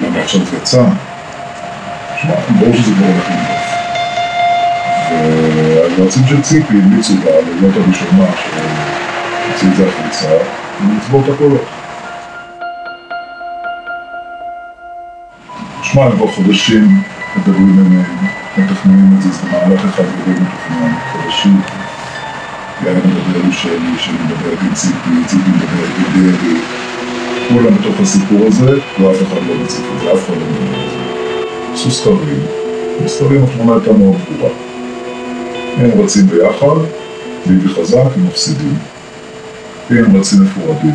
למה עכשיו זה יצא? שמע, ברור שזה כבר הולך לנדוף. והיועצים של ציפי המליצו לה, להיות הראשונה שהוציא את זה החוצה, ולצבור את הקולות. שמע, הם כבר חודשים מדברים ביניהם, מתכננים את זה, זה מהלך אחד גדול מתוכנן, חודשים. יאיר מדבר עם שלי מדברת עם ציפי, ציפי מדברת עם דבי. כולם בתוך הסיפור הזה, ואף אחד לא מציף את זה, אף אחד לא מדבר את זה. עשו סקרים, בסקרים התמונה הייתה מאוד ברורה. הם רצים ביחד, ביבי חזק, הם מפסידים. הם רצים מפורדים.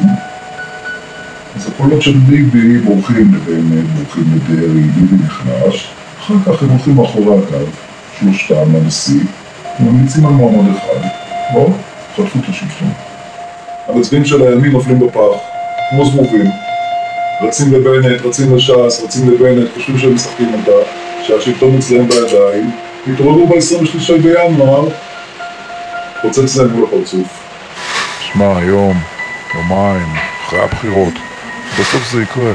אז הקולות של ביבי בורחים לבאמת, בורחים לדרי, ביבי נכנס. אחר כך הם הולכים מאחורי הקו, שלושתם לנשיא, וממליצים על מועמד אחד. בואו, חטפו את השלטון. המצביעים של הימין נופלים בפח, כמו זבובים. רצים לבנט, רצים לש"ס, רצים לבנט, חושבים שהם משחקים אותה, שהשלטון אצלהם בידיים. התעוררו ב-23 בינואר, פוצץ להם מול הפרצוף. שמע, יום, יומיים, אחרי הבחירות, בסוף זה יקרה.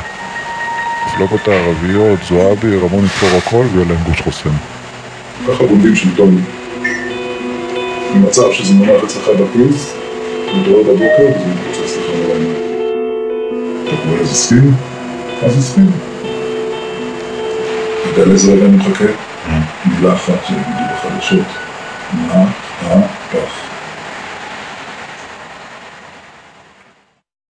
מפלגות הערביות, זועבי, רמון יתפור הכל ויהיה להם גוש חוסם. ככה גונבים שלטון. במצב שזה מונח אצלך בכיס, מתעורר בבוקר וזה מתפוצץ לך מלאים. אתה קורא איזה ספין? אז זה ספין. אתה יודע לאיזה רגע אני מחכה? מילה אחת שיגידו בחדשות. מה הפך?